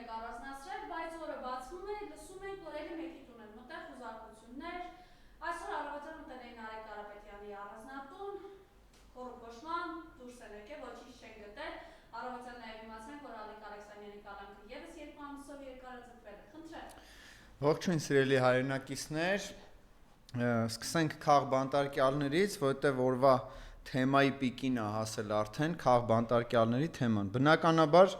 եք առանձնացրել, բայց օրը բացվում է, լսում ենք, որ էլի մեկի տուն են մտել խուզարկություններ։ Այսօր առավոտյան մտել էին Արեգ Կարապետյանի առանձնատուն, խորոպոշման, դուրս են եկել, ոչինչ չեն գտել։ Առավոտյան նաև իմացանք, որ Ալիկ Ալեքսանյանի կալանքը ևս 2 ամսով երկարաձգվել է։ Խնդրեմ։ Ողջույն սիրելի հայրենակիցներ, սկսենք քաղբանտարկյալներից, որովհետև օրվա թեմայի պիկին է հասել արդեն քաղբանտարկյալների թեման։ Բնականաբար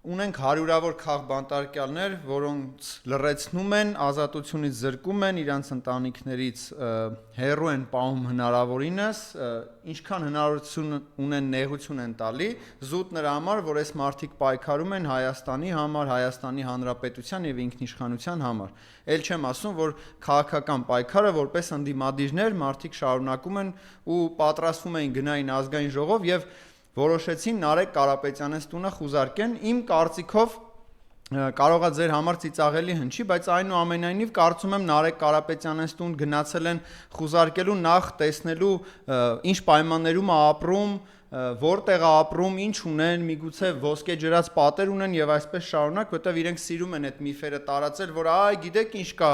ունենք հարյուրավոր քաղբանտարկյալներ, որոնց լռեցնում են, ազատությունից զրկում են, իրանց ընտանիքներից հեռու են պահում հնարավորինս, ինչքան հնարավորություն ունեն նեղություն են տալի, զուտ նրա համար, որ այս մարդիկ պայքարում են Հայաստանի համար, Հայաստանի Հանրապետության եւ ինքնիշխանության համար։ Էլ չեմ ասում, որ քաղաքական պայքարը որպես ընդդիմադիրներ մարդիկ շարունակում են ու պատրաստվում էին գնային ազգային ժողով եւ որոշեցին Նարեկ Կարապետյանից տունը խուզարկեն։ Իմ կարծիքով կարողա ձեր համար ծիծաղելի հնչի, բայց այնուամենայնիվ կարծում եմ Նարեկ Կարապետյանից տուն գնացել են խուզարկելու նախ տեսնելու ինչ պայմաններում է ապրում, որտեղ է ապրում, ինչ ունեն, միգուցե ոսկե ջրած պատեր ունեն եւ այսպես շարունակ, որտեղ իրենք սիրում են այդ միֆերը տարածել, որ այ գիտեք ինչ կա,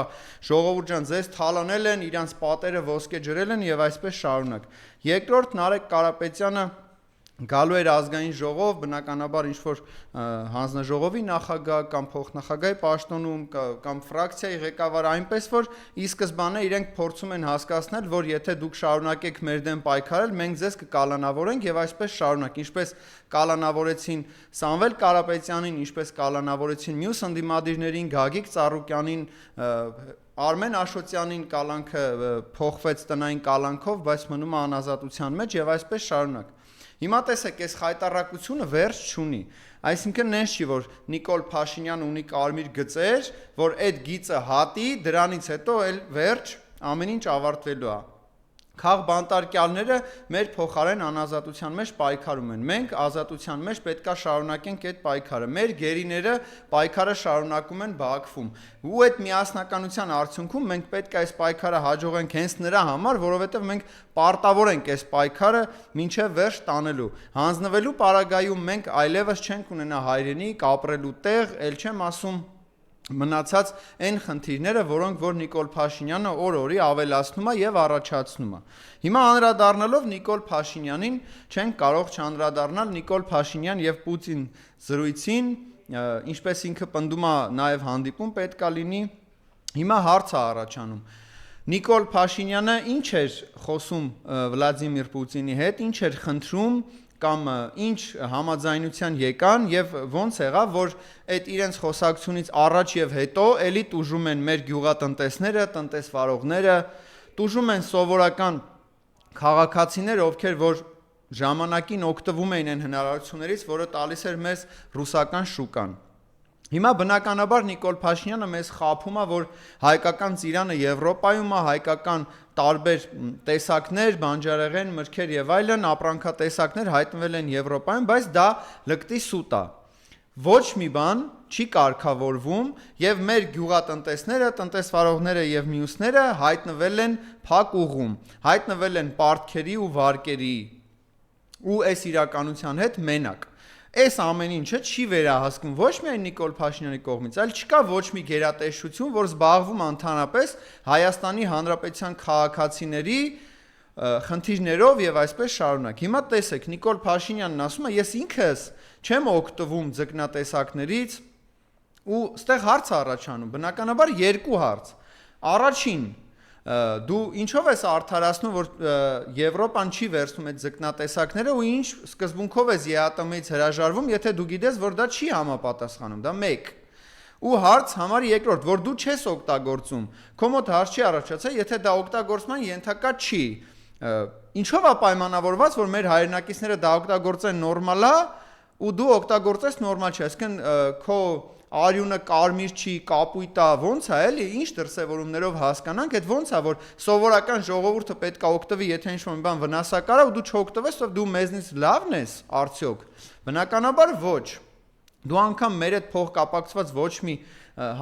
ժողովուրդ ջան, ձեզ թալանել են, իրանց պատերը ոսկե ջրել են եւ այսպես շարունակ։ Երկրորդ Նարեկ Կարապետյանը գալու էր ազգային ժողով, բնականաբար ինչ-որ հանձնաժողովի նախագահ կամ փոխնախագահի պաշտոնում կամ ֆրակցիայի ղեկավար, այնպես որ ի սկզբանե իրենք փորձում են հասկացնել, որ եթե դուք շարունակեք մեր դեմ պայքարել, մենք ձեզ կկալանավորենք եւ այսպես շարունակ, ինչպես կալանավորեցին Սամվել Կարապետյանին, ինչպես կալանավորեցին մյուս ընդդիմադիրներին, Գագիկ Ծառուկյանին, Արմեն Աշոտյանին կալանքը փոխվեց տնային կալանքով, բայց մնում է անազատության մեջ եւ այսպես շարունակ։ Հիմա տեսեք, այս խայտառակությունը վերջ չունի, այսինքն նենց չի, որ Նիկոլ Փաշինյանը ունի կարմիր գծեր, որ այդ գիծը հատի, դրանից հետո էլ վերջ, ամեն ինչ ավարտվելու է։ Քաղբանտարկյալները մեր փոխարեն անազատության մեջ պայքարում են, մենք ազատության մեջ պետքա շարունակենք այդ պայքարը, մեր գերիները պայքարը շարունակում են Բաքվում, ու այդ միասնականության արդյունքում մենք պետք է այս պայքարը հաջողենք հենց նրա համար, որովհետև մենք պարտավոր ենք այս պայքարը մինչև վերջ տանելու, հանձնվելու պարագայում մենք այլևս չենք ունենա հայրենիք, ապրելու տեղ, էլ չեմ ասում մնացած այն խնդիրները, որոնք որ Նիկոլ Փաշինյանը օր-օրի ավելացնում է եւ առաջացնում է։ Հիմա անդրադառնալով Նիկոլ Փաշինյանին, չենք կարող չանդրադառնալ Նիկոլ Փաշինյան եւ Պուտին զրույցին, ինչպես ինքը պնդում է նաեւ հանդիպում պետքա լինի։ Հիմա հարց է առաջանում. Նիկոլ Փաշինյանը ինչ էր խոսում Վլադիմիր Պուտինի հետ, ինչ էր խնդրում կամ ինչ համաձայնության եկան եւ ոնց եղավ, որ այդ իրենց խոսակցությունից առաջ եւ հետո էլի տուժում են մեր գյուղատնտեսները, տնտեսվարողները, տուժում են սովորական քաղաքացիները, ովքեր որ ժամանակին օգտվում էին այն հնարավորություններից, որը տալիս էր մեզ ռուսական շուկան։ Հիմա բնականաբար Նիկոլ Փաշինյանը մեզ խաբում է, որ հայկական ծիրանը Եվրոպայում է, հայկական տարբեր տեսակներ, բանջարեղեն, մրգեր եւ այլն, ապրանքատեսակներ հայտնվել են Եվրոպայում, բայց դա լկտի սուտ է։ Ոչ մի բան չի կարգավորվում եւ մեր գյուղատնտեսները, տնտեսվարողները եւ մյուսները հայտնվել են փակ ուղում, հայտնվել են պարտքերի ու վարկերի ու այս իրականության հետ մենակ։ Այս ամեն ինչը չի վերահասկում ոչ միայն Նիկոլ Փաշինյանի կողմից, այլ չկա ոչ մի գերատեսչություն, որ զբաղվում ընդհանրապես Հայաստանի Հանրապետության քաղաքացիների խնդիրներով եւ այսպես շարունակ։ Հիմա տեսեք, Նիկոլ Փաշինյանն ասում է, ես ինքս չեմ օգտվում ձկնատեսակներից ու ստեղ հարց է առաջանում, բնականաբար երկու հարց։ Առաջին, դու ինչով ես արդարացնում, որ Եվրոպան չի վերցնում այդ ձկնատեսակները ու ինչ սկզբունքով ես ԵԱՏՄ-ից հրաժարվում, եթե դու գիտես, որ դա չի համապատասխանում, դա մեկ։ Ու հարց համար երկրորդ, որ դու չես օգտագործում, քո մոտ հարց չի առաջացել, եթե դա օգտագործման ենթակա չի։ Ինչով է պայմանավորված, որ մեր հայրենակիցները դա օգտագործեն նորմալ է, ու դու օգտագործես նորմալ չի, այսինքն քո արյունը կարմիր չի, կապույտ է, ոնց է, էլի, ինչ դրսևորումներով հասկանանք, այդ ոնց է, որ սովորական ժողովուրդը պետք է օգտվի, եթե ինչ-որ բան վնասակար է ու դու չօգտվես, ով դու մեզնից լավն ես, արդյոք։ Բնականաբար ոչ։ Դու անգամ մեր այդ փոխկապակցված ոչ մի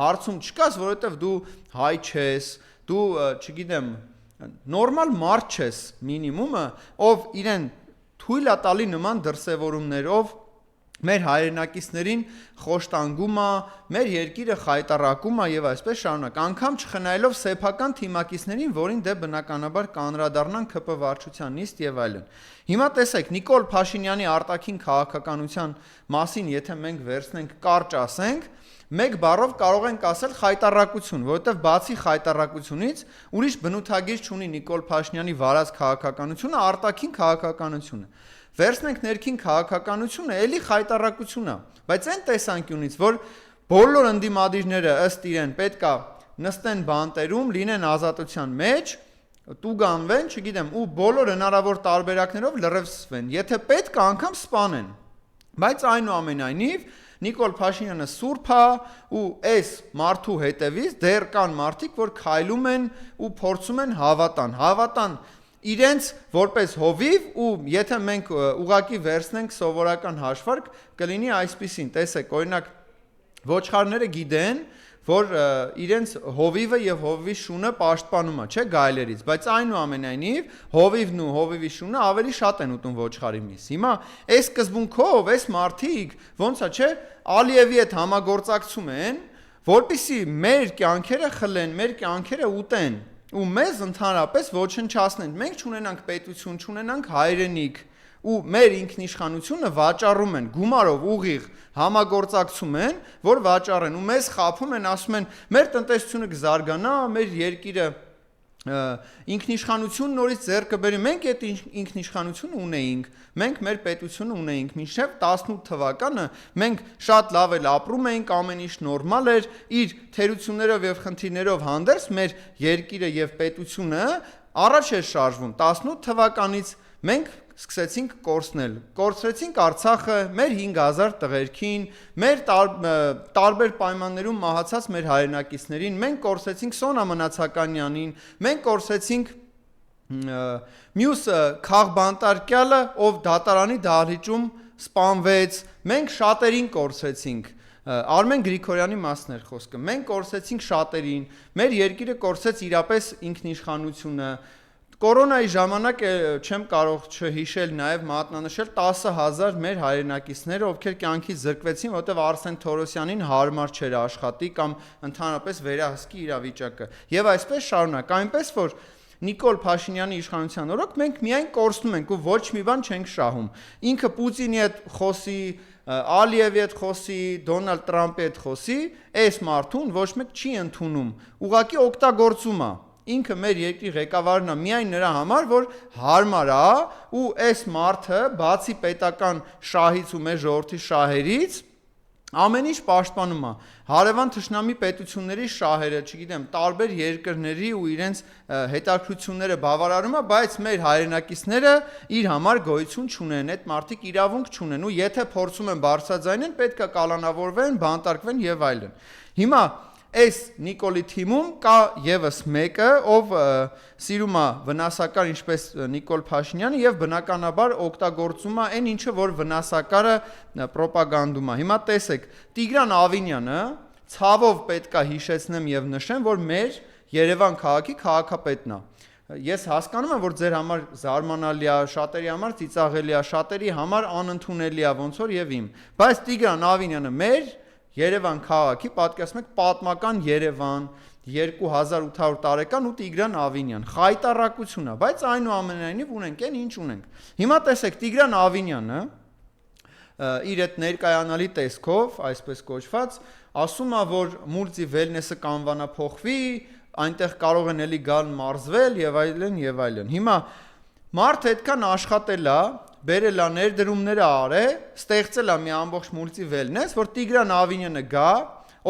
հարցում չկաս, որովհետև դու հայ չես, դու, չգիտեմ, նորմալ մարդ չես, մինիմումը, ով իրեն թույլ է տալի նման դրսևորումներով մեր հայրենակիցներին խոշտանգումը, մեր երկիրը խայտառակում է եւ այսպես շարունակ, անգամ չխնայելով սեփական թիմակիցներին, որին դե բնականաբար կանրադառնան ԿՊ վարչության նիստ եւ այլն։ Հիմա տեսեք, Նիկոլ Փաշինյանի արտաքին քաղաքականության մասին, եթե մենք վերցնենք կարճ ասենք, մեկ բառով կարող ենք ասել խայտառակություն, որովհետեւ բացի խայտառակությունից ուրիշ բնութագիր չունի Նիկոլ Փաշինյանի վարած քաղաքականությունը, արտաքին քաղաքականությունը։ Վերցնենք ներքին քաղաքականությունը, էլի խայտառակություն է, բայց այն տեսանկյունից, որ բոլոր ընդդիմադիրները ըստ իրեն պետքա նստեն բանտերում, լինեն ազատության մեջ, տուգանվեն, չգիտեմ, ու բոլոր հնարավոր տարբերակներով լրիվսվեն, եթե պետք է անգամ սպանեն։ Բայց այնուամենայնիվ Նիկոլ Փաշինյանը սուրբ է ու այս մարդու հետևից դեռ կան մարդիկ, որ քայլում են ու փորձում են հավատան իրենց որպես հովիվ ու եթե մենք ուղակի վերցնենք սովորական հաշվարկ կլինի այսպիսին, տեսեք, օրինակ ոչխարները գիտեն, որ իրենց հովիվը եւ հովիվի շունը պաշտպանում է, չէ, գայլերից, բայց այնուամենայնիվ հովիվն ու հովիվի շունը ավելի շատ են ուտում ոչխարի միս։ Հիմա այս սկզբունքով այս մարդիկ ոնց է, չէ, Ալիևի հետ համագործակցում են, որպեսզի մեր կյանքերը խլեն, մեր կյանքերը ուտեն ու մեզ ընդհանրապես ոչնչացնեն։ Մենք չունենանք պետություն, չունենանք հայրենիք ու մեր ինքնիշխանությունը վաճառում են, գումարով ուղիղ համագործակցում են, որ վաճառեն ու մեզ խաբում են, ասում են մեր տնտեսությունը կզարգանա, մեր երկիրը ինքնիշխանություն նորից ձեռք կբերի։ Մենք այդ ինքնիշխանությունը ունեինք, մենք մեր պետությունը ունեինք մինչև 18 թվականը, մենք շատ լավ էլ ապրում էինք, ամեն ինչ նորմալ էր, իր թերություններով եւ խնդիրներով հանդերձ մեր երկիրը եւ պետությունը առաջ էր շարժվում։ 18 թվականից մենք սկսեցինք կորցրեցինք Արցախը, մեր 5000 տղերքին, մեր տարբեր պայմաններում մահացած մեր հայրենակիցներին, մենք կորցրեցինք Սոնա Մնացականյանին, մենք կորցրեցինք մյուս քաղբանտարկյալը, ով դատարանի դահլիճում սպանվեց, մենք շատերին կորցրեցինք, Արմեն Գրիգորյանի մասն էր խոսքը, մենք կորցրեցինք շատերին, մեր երկիրը կորցրեց իրապես ինքնիշխանությունը, Կորոնայի ժամանակ չեմ կարող չհիշել նաև մատնանշել 10,000 մեր հայրենակիցները, ովքեր կյանքից զրկվեցին, որտեղ Արսեն Թորոսյանին հարմար չէր աշխատի կամ ընդհանրապես վերահսկի իրավիճակը։ Եվ այսպես շարունակ, այնպես որ Նիկոլ Փաշինյանի իշխանության օրոք մենք միայն կորցնում ենք ու ոչ մի բան չենք շահում։ Ինքը Պուտինի հետ խոսի, Ալիևի հետ խոսի, Դոնալդ Տրամպի հետ խոսի, այս մարդուն ոչ մեկ չի ընդունում, ուղղակի օգտագործում է։ Ինքը մեր երկրի ղեկավարն է միայն նրա համար, որ հարմար է ու այս մարդը բացի պետական շահից ու մեր ժողովրդի շահերից ամեն ինչ պաշտպանում է։ Հարևան թշնամի պետությունների շահերը, չգիտեմ, տարբեր երկրների ու իրենց հետաքրքրությունները բավարարում է, բայց մեր հայրենակիցները իր համար գոյություն չունեն, այդ մարդիկ իրավունք չունեն ու եթե փորձում են բարձրաձայնել, պետք է կալանավորվեն, բանտարկվեն եւ այլն։ Հիմա այս Նիկոլի թիմում կա եւս մեկը, ով սիրում է վնասակար ինչպես Նիկոլ Փաշինյանը եւ բնականաբար օգտագործում է այն ինչը որ վնասակարը ռոպագանդում է։ Հիմա տեսեք, Տիգրան Ավինյանը ցավով պետքա հիշեցնեմ եւ նշեմ, որ մեր Երևան քաղաքի քաղաքապետն է։ Ես հասկանում եմ, որ ձեր համար զարմանալի է, շատերի համար ծիծաղելի է, շատերի համար անընդունելի է, ոնց որ եւ իմ։ Բայց Տիգրան Ավինյանը մեր Երևան քաղաքի, պատկերացնում եք պատմական Երևան, 2800 տարեկան ու Տիգրան Ավինյան, խայտառակություն է, բայց այնուամենայնիվ ունենք այն ինչ ունենք։ Հիմա տեսեք, Տիգրան Ավինյանը իր այդ ներկայանալի տեսքով, այսպես կոչված, ասում է, որ Մուրձի Վելնեսը կանվանափոխվի, այնտեղ կարող են էլի գալ մարզվել եւ այլն եւ այլն։ Հիմա մարդը այդքան աշխատել է, բերել է ներդրումները արել, ստեղծել է մի ամբողջ մուլտի վելնես, որ Տիգրան Ավինյանը գա,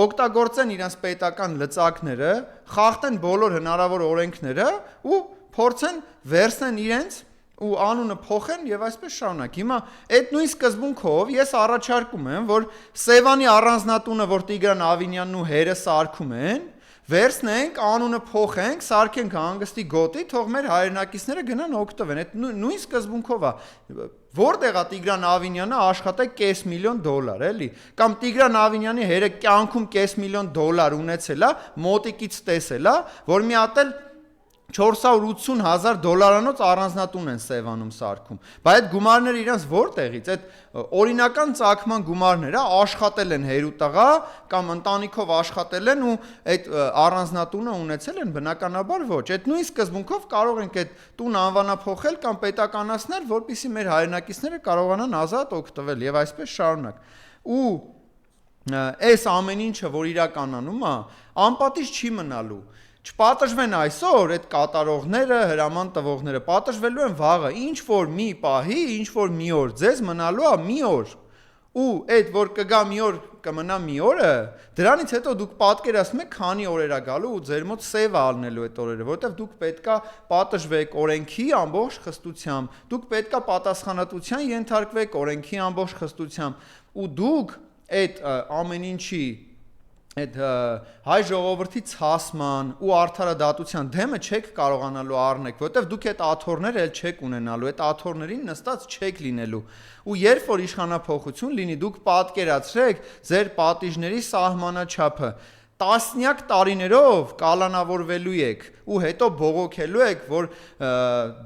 օգտագործեն իրենց պետական լծակները, խախտեն բոլոր հնարավոր օրենքները ու փորձեն վերցնեն իրենց ու անունը փոխեն եւ այսպես շարունակ։ Հիմա այդ նույն սկզբունքով ես առաջարկում եմ, որ Սևանի առանձնատունը, որ Տիգրան Ավինյանն ու հերը սարքում են, վերցնենք, անունը փոխենք, սարքենք հանգստի գոտի, թող մեր հայրենակիցները գնան օգտվեն։ Այդ նույն սկզբունքով է։ Որտեղ է Տիգրան Ավինյանը աշխատել $500,000, էլի։ Կամ Տիգրան Ավինյանի հերը կյանքում $500,000 ունեցել է, մոտիկից տեսել է, որ մի հատ էլ $480,000 առանձնատուն են Սևանում սարքում։ Բայց այդ գումարները իրանց որտեղից, այդ օրինական ծագման գումարները աշխատել են հերուտղա կամ ընտանիքով աշխատել են ու այդ առանձնատունը ունեցել են, բնականաբար ոչ։ Այդ նույն սկզբունքով կարող ենք այդ տուն անվանափոխել կամ պետականացնել, որպեսզի մեր հայրենակիցները կարողանան ազատ օգտվել եւ այսպես շարունակ։ Ու այս ամեն ինչը, որ իրականանում է, անպատիժ չի մնալու։ Չպատժվեն այսօր այդ կատարողները, հրաման տվողները, պատժվելու են վաղը, ինչ որ մի պահի, ինչ որ մի օր, ձեզ մնալու է մի օր։ Ու այդ որ կգա մի օր, կմնա մի օրը, դրանից հետո դուք պատկերացնում եք քանի օրեր է գալու ու ձեր մոտ սև ալնելու այդ օրերը, որովհետև դուք պետքա պատժվեք օրենքի ամբողջ խստությամբ, դուք պետքա պատասխանատվության ենթարկվեք օրենքի ամբողջ խստությամբ, ու դուք այդ ամեն ինչի այդ հայ ժողովրդի ցասման ու արդարադատության դեմը չեք կարողանալու առնեք, որովհետև դուք այդ աթոռները էլ չեք ունենալու, այդ աթոռներին նստած չեք լինելու։ Ու երբ որ իշխանափոխություն լինի, դուք պատկերացրեք ձեր պատիժների սահմանաչափը, տասնյակ տարիներով կալանավորվելու եք ու հետո բողոքելու եք, որ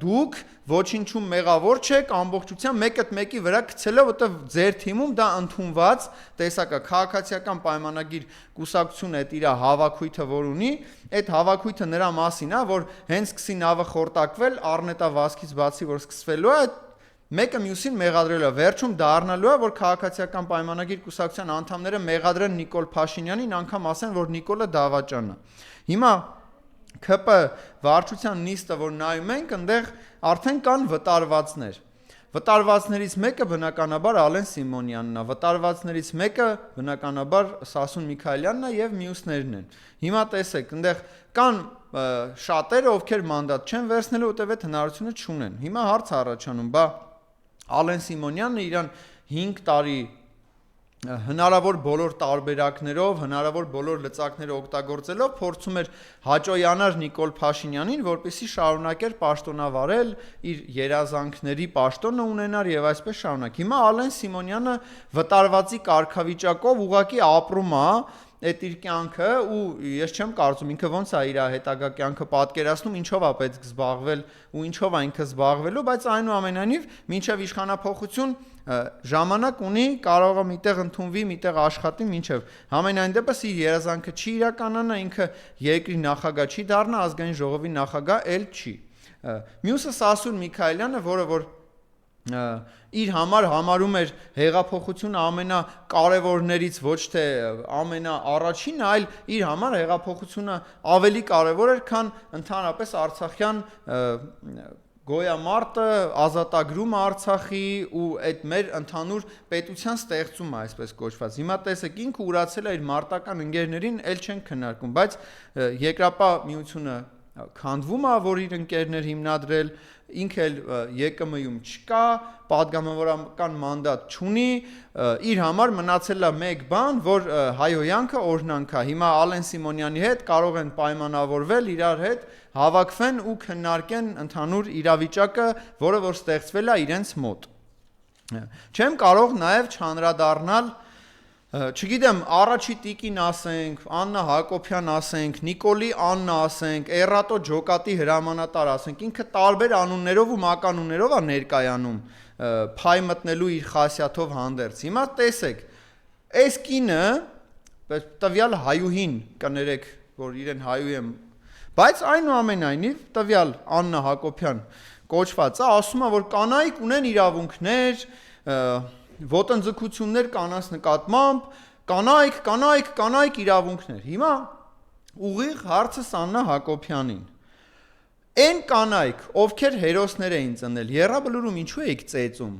դուք ոչինչում մեղավոր չեք, ամբողջությամբ մեկըդ մեկի վրա գցելով, որտեղ ձեր թիմում դա ընդունված տեսակ է, քաղաքացիական պայմանագիր կուսակցությունը այդ իր հավաքույթը որ ունի, այդ հավաքույթը նրա մասին է, որ հենց սկսի նավը խորտակվել, առնետավազքից բացի որ սկսվելու է, մեկը մյուսին մեղադրելու է, վերջում դառնալու է, որ քաղաքացիական պայմանագիր կուսակցության անդամները մեղադրեն Նիկոլ Փաշինյանին, անգամ ասեն, որ Նիկոլը դավաճան է։ Հիմա ԿՊ վարչության նիստը, որ նայում ենք, այնտեղ արդեն կան վտարվածներ։ Վտարվածներից մեկը բնականաբար Ալեն Սիմոնյանն է, վտարվածներից մեկը բնականաբար Սասուն Միքայելյանն է եւ մյուսներն են։ Հիմա տեսեք, այնտեղ կան շատերը, ովքեր մանդատ չեն վերցնելու, որտեղ այդ հնարավորությունը չունեն։ Հիմա հարց առաջանում, բա Ալեն Սիմոնյանը իրան 5 տարի հնարավոր բոլոր տարբերակներով, հնարավոր բոլոր լծակները օգտագործելով փորձում էր հաճոյանալ Նիկոլ Փաշինյանին, որպեսզի շարունակեր պաշտոնավարել, իր երազանքների պաշտոնը ունենար եւ այսպես շարունակ։ Հիմա Ալեն Սիմոնյանը վտարվածի կարգավիճակով ուղղակի ապրում է այդ իր կյանքը ու ես չեմ կարծում ինքը ոնց է իր հետագա կյանքը պատկերացնում, ինչով է պետք զբաղվել ու ինչով է ինքը զբաղվելու, բայց այնուամենայնիվ մինչև իշխանափոխություն ժամանակ ունի, կարող է միտեղ ընդունվի, միտեղ աշխատի, մինչև համենայն դեպս իր երազանքը չի իրականանա, ինքը երկրի նախագահ չի դառնա, ազգային ժողովի նախագահ էլ չի։ Մյուսը Սասուն Միքայելյանը, որը որ իր համար համարում էր հեղափոխությունը ամենակարևորներից ոչ թե ամենաառաջինը, այլ իր համար հեղափոխությունը ավելի կարևոր էր, քան ընդհանրապես Արցախյան գոյամարտը, ազատագրումը Արցախի ու այդ մեր ընդհանուր պետության ստեղծումը, այսպես կոչված։ Հիմա տեսեք, ինքը ուրացել է իր մարտական ընկերներին, էլ չեն քննարկում, բայց Երկրապահ միությունը քանդվում է, որ իր ընկերներ հիմնադրել, ինքը էլ ԵԿՄ-ում չկա, պատգամավորական մանդատ չունի, իր համար մնացել է մեկ բան, որ հայհոյանքը օրհնանք է։ Հիմա Ալեն Սիմոնյանի հետ կարող են պայմանավորվել, իրար հետ հավաքվեն ու քննարկեն ընդհանուր իրավիճակը, որը որ ստեղծվել է իրենց մոտ։ Չեմ կարող նաև չանդրադառնալ չգիտեմ, առաջի տիկին ասենք, Աննա Հակոբյան ասենք, Նիկոլի Աննա ասենք, Էռատո Ջոկատի հրամանատար ասենք, ինքը տարբեր անուններով ու մականուններով է ներկայանում, փայ մտնելու իր խասյաթով հանդերձ։ Հիմա տեսեք, այս կինը, տվյալ հայուհին, կներեք, որ իրեն հայու եմ, բայց այնուամենայնիվ տվյալ Աննա Հակոբյան կոչվածը ասում է, որ կանայք ունեն իրավունքներ, ոտնձգություններ կանանց նկատմամբ, կանայք իրավունքներ։ Հիմա ուղիղ հարցս Աննա Հակոբյանին։ Այն կանայք, ովքեր հերոսներ էին ծնել, եռաբլուրում ինչու էիք ծեծում։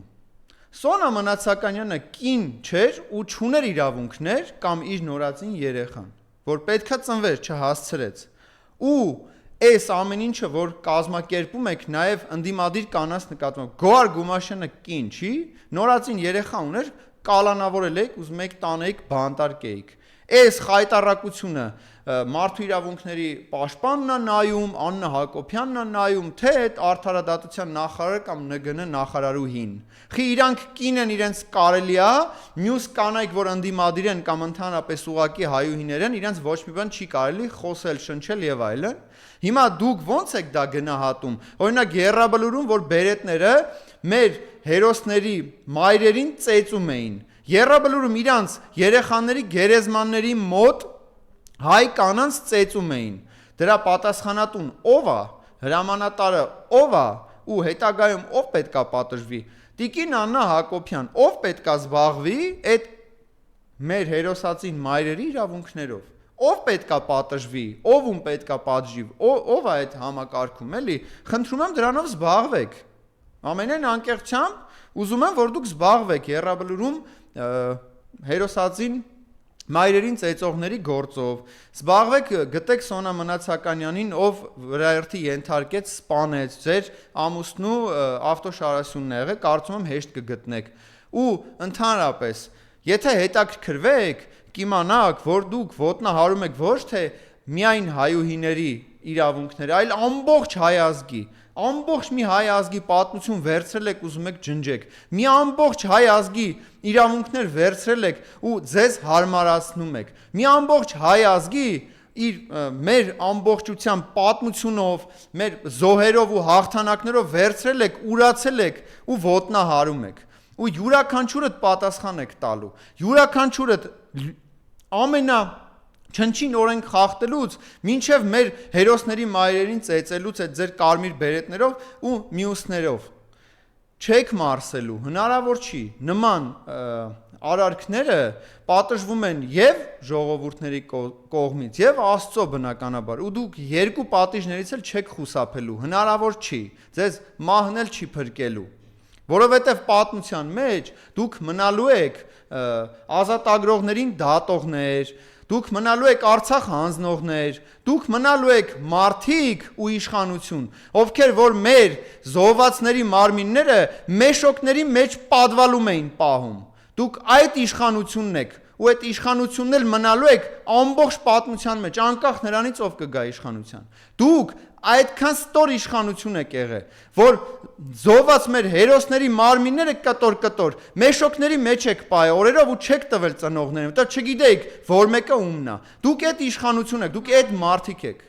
Սոնա Մնացականյանը կին չէր ու չուներ իրավունքներ կամ իր նորածին երեխան, որ պետքա ծնվեր, չհասցրեց։ Ու այս ամեն ինչը, որ կազմակերպում եք նաև ընդդիմադիր կանանց նկատմամբ, Գոհար Գումաշյանը կին չի, նորածին երեխա ուներ, կալանավորել եք, ուզում եք տանեիք, բանտարկեիք։ Այս խայտառակությունը մարդու իրավունքների պաշտպանն է նայում, Աննա Հակոբյանն է նայում, թե այդ արդարադատության նախարարը կամ ՆԳՆ նախարարուհին։ Խի իրանք կին են, իրենց կարելի է, մյուս կանայք, որ ընդդիմադիր են կամ ընդհանրապես ուղակի հայուհիներ են, իրենց ոչ մի բան չի կարելի խոսել, շնչել եւ այլն։ Հիմա դուք ո՞նց եք դա գնահատում։ Օրինակ Եռաբլուրում, որ բերետները մեր հերոսների մայրերին ծեծում էին։ Եռաբլուրում իրանց երեխաների գերեզմանների մոտ հայ կանանց ծեծում էին։ Դրա պատասխանատուն ով է, հրամանատարը ով է ու հետագայում ով պետքա պատժվի։ Տիկին Աննա Հակոբյան, ով պետքա զբաղվի այդ մեր հերոսացին մայրերի իրավունքներով։ Ով պետքա պատժվի, ով ում պետքա պատժի, ով է այդ համակարգում, էլի։ Խնդրում եմ դրանով զբաղվեք։ Ամենայն անկեղծությամբ ուզում եմ, որ դուք զբաղվեք Եռաբլուրում հերոսացին մայրերին ծեծողների գործով, զբաղվեք, գտեք Սոնա Մնացականյանին, ով վրայերթի ենթարկեց, սպանեց, ձեր ամուսնու ավտոշարասյունն եղել, կարծում եմ հեշտ կգտնեք։ Ու ընդհանրապես, եթե հետաքրքրվեք, կիմանաք, որ դուք ոտնահարում եք ոչ թե միայն հայուհիների իրավունքները, այլ ամբողջ հայ ազգի, ամբողջ մի հայ ազգի պատմություն վերցրել եք, ուզում եք ջնջեք, մի ամբողջ հայ ազգի իրավունքներ վերցրել եք ու ձեզ հարմարացնում եք, մի ամբողջ հայ ազգի մեր ամբողջության պատմությունով, մեր զոհերով ու հաղթանակներով վերցրել եք, ուրացել եք ու ոտնահարում եք, ու յուրաքանչյուրդ պատասխան եք տալու, յուրաքանչյուրդ ամենա չնչին օրենք խախտելուց մինչև մեր հերոսների մայրերին ծեծելուց այդ ձեր կարմիր բերետներով ու մյուսներով չեք մարսելու, հնարավոր չի, նման արարքները պատժվում են եւ ժողովուրդների կողմից եւ Աստծո բնականաբար ու դուք երկու պատիժներից էլ չեք խուսափելու, հնարավոր չի, ձեզ մահն էլ չի փրկելու, որովհետեւ պատմության մեջ դուք մնալու եք ազատագրողներին դատողներ, դուք մնալու եք Արցախ հանձնողներ, դուք մնալու եք մարդիկ ու իշխանություն, ովքեր որ մեր զոհվածների մարմինները մեշոկների մեջ պատվալում էին պահում, դուք այդ իշխանությունն եք ու այդ իշխանությունն էլ մնալու եք ամբողջ պատմության մեջ, անկախ նրանից ով կգա իշխանության, դուք այդքան ստոր իշխանություն եք եղել, որ զոհված մեր հերոսների մարմինները կտոր մեշոկների մեջ եք պահել օրերով ու չեք տվել ծնողներին, որտեղ չգիտեիք, որ մեկը ումն է։ Դուք այդ իշխանություն եք, դուք այդ մարդիկ եք։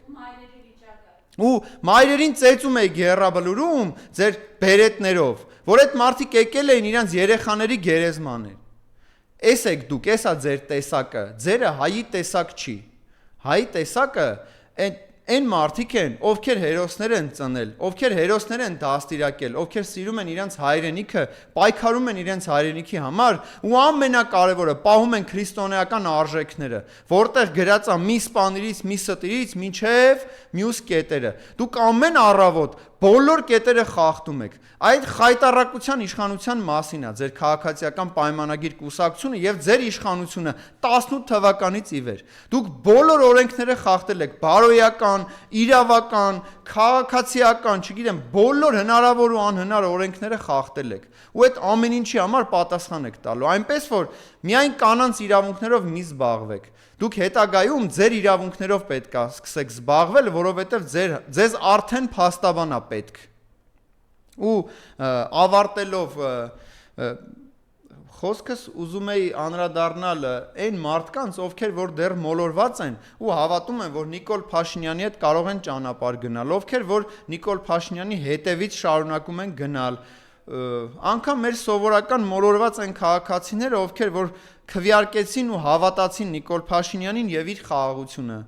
Ու մայրերին ծեծում եք Եռաբլուրում ձեր բերետներով, որ այդ մարդիկ եկել էին իրանց երեխաների գերեզմաներ։ Էս եք դուք, էսա ձեր տեսակը, ձերը հայի տեսակ չի։ Հայի տեսակը այն մարդիկ են, ովքեր հերոսներ են ծնել, ովքեր հերոսներ են դաստիարակել, ովքեր սիրում են իրենց հայրենիքը, պայքարում են իրենց հայրենիքի համար ու ամենակարևորը պահում են քրիստոնեական արժեքները, որտեղ գրած է մի սպանիրից, մի ստիրից մինչև մյուս կետերը։ Դուք ամեն առավոտ բոլոր կետերը խախտում եք։ Այդ խայտառակության իշխանության մասին է ձեր քաղաքացիական պայմանագիր կուսակցությունը եւ ձեր իշխանությունը 18 թվականից ի վեր։ Դուք բոլոր օրենքները խախտել եք, բարոյական, իրավական, քաղաքացիական, չգիտեմ, բոլոր հնարավոր ու անհնար օրենքները խախտել եք։ Ու այդ ամեն ինչի համար պատասխան եք տալու, այնպես որ միայն կանանց իրավունքներով մի զբաղվեք։ Դուք հետագայում ձեր իրավունքներով պետք է սկսեք զբաղվել, որովհետև ձեզ արդեն փաստաբան է պետք։ Ու ավարտելով խոսքս ուզում էի անդրադառնալ այն մարդկանց, ովքեր որ դեռ մոլորված են ու հավատում են, որ Նիկոլ Փաշինյանի հետ կարող են ճանապարհ գնալ, ովքեր որ Նիկոլ Փաշինյանի հետևից շարունակում են գնալ, անգամ մեր սովորական մոլորված են քաղաքացիները, ովքեր որ քվեարկեցին ու հավատացին Նիկոլ Փաշինյանին եւ իր խաղաղությունը։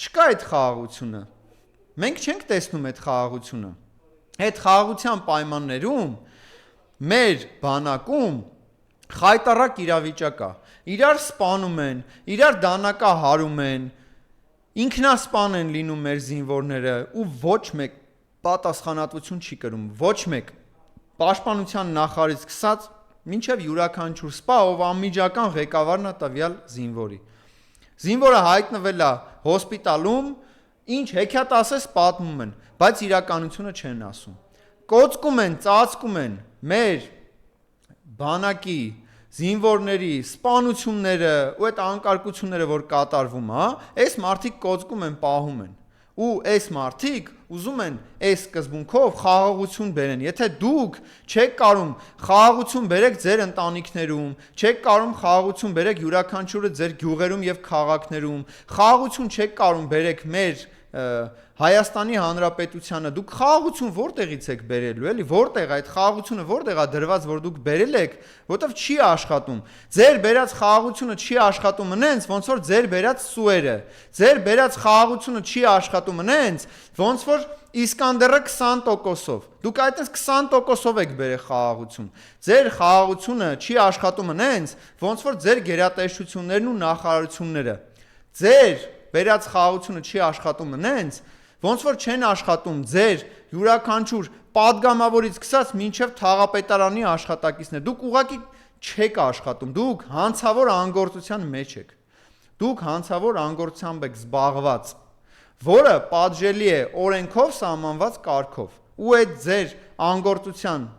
Չկա այդ խաղաղությունը։ Մենք չենք տեսնում այդ խաղաղությունը։ Այդ խաղաղության պայմաններում մեր բանակում խայտառակ իրավիճակ է։ Իրար սպանում են, իրար դանակահարում են, ինքնասպան են լինում մեր զինվորները ու ոչ մեկ պատասխանատվություն չի կրում, ոչ մեկ պաշտպանության նախարարից սկսած մինչև յուրաքանչյուր սպա, ով անմիջական ղեկավարն է տվյալ զինվորի։ Զինվորը հայտնվել է հոսպիտալում, ինչ հեքիաթ ասես պատմում են, բայց իրականությունը չեն ասում։ Կոծկում են, ծածկում են մեր բանակի զինվորների սպանությունները ու այդ անկարգությունները, որ կատարվում է, այս մարդիկ կոծկում են, պահում են։ Ու այս մարդիկ ուզում են այս սկզբունքով խաղաղություն բերեն։ Եթե դուք չեք կարող խաղաղություն բերեք ձեր ընտանիքներում, չեք կարող խաղաղություն բերեք յուրաքանչյուրը ձեր գյուղերում եւ քաղաքներում, խաղաղություն չեք կարող բերեք մեր Հայաստանի Հանրապետությանը, դուք խաղաղություն որտեղից եք բերելու, էլի, որտեղ այդ խաղաղությունը որտեղ է դրված, որ դուք բերել եք, որտեվ չի աշխատում։ Ձեր բերած խաղաղությունը չի աշխատում այնց, ոնց որ ձեր բերած սուերը։ Ձեր բերած խաղաղությունը չի աշխատում այնց, ոնց որ Իսկանդերը 20%-ով։ Դուք այդպես 20%-ով եք բերել խաղաղություն։ Ձեր խաղաղությունը չի աշխատում այնց, ոնց որ ձեր գերատեսչություններն ու նախարարությունները։ Ձեր բերած խաղաղությունը չի աշխատում այնց, ոնց որ չեն աշխատում ձեր յուրաքանչյուր падգամավորից սկսած մինչև թաղապետարանի աշխատակիցներ։ Դուք ուղղակի չեք աշխատում, դուք հանցավոր անգործության մեջ եք։ Դուք հանցավոր անգործությամբ եք զբաղված, որը պատժելի է օրենքով սահմանված կարգով։ Ու այդ ձեր անգործության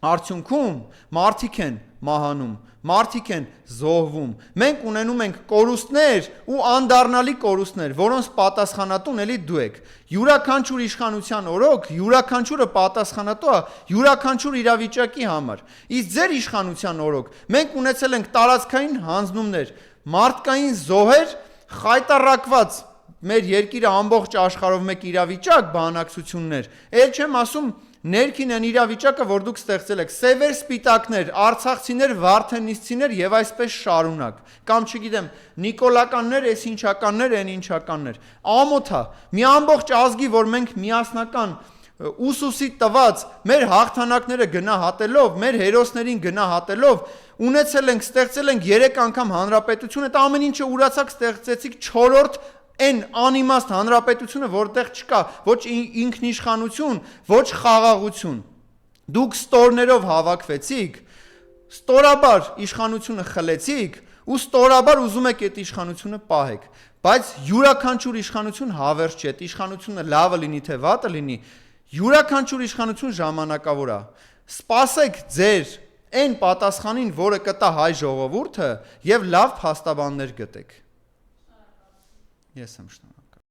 արդյունքում մարդիկ են մահանում, մարդիկ են զոհվում։ Մենք ունենում ենք կորուստներ ու անդառնալի կորուստներ, որոնց պատասխանատուն էլի դու եք։ Յուրաքանչյուր իշխանության օրոք յուրաքանչյուրը պատասխանատու է յուրաքանչյուր իրավիճակի համար։ Իսկ ձեր իշխանության օրոք մենք ունեցել ենք տարածքային հանձնումներ, մարդկային զոհեր, խայտառակված մեր երկիրը ամբողջ աշխարհով մեկ իրավիճակ, բանակցություններ։ Էլ չեմ ասում ներքին են իրավիճակը, որ դուք ստեղծել եք, սևեր սպիտակներ, արցախցիներ, վարդենիսցիներ եւ այսպես շարունակ, կամ չգիտեմ, նիկոլականներ, այս ինչականներ, այն ինչականներ։ Ամոթ է, մի ամբողջ ազգի, որ մենք միասնական ուսուսի տված մեր հաղթանակները գնահատելով, մեր հերոսներին գնահատելով, ունեցել ենք, ստեղծել ենք 3 անգամ հանրապետություն, այդ ամեն ինչը ուրացակ ստեղծեցիք 4-րդ այն անիմաստ հանրապետությունը, որտեղ չկա ոչ ինքնիշխանություն, ոչ խաղաղություն։ Դուք ստորներով հավաքվեցիք, ստորաբար իշխանությունը խլեցիք ու ստորաբար ուզում եք այդ իշխանությունը պահեք, բայց յուրաքանչյուր իշխանություն հավերժ չէ, այդ իշխանությունը լավը լինի թե վատը լինի, յուրաքանչյուր իշխանություն ժամանակավոր է։ Սպասեք ձեր այն պատասխանին, որը կտա հայ ժողովուրդը, եւ լավ փաստաբաններ գտեք։ Ես եմ շնորհակալ։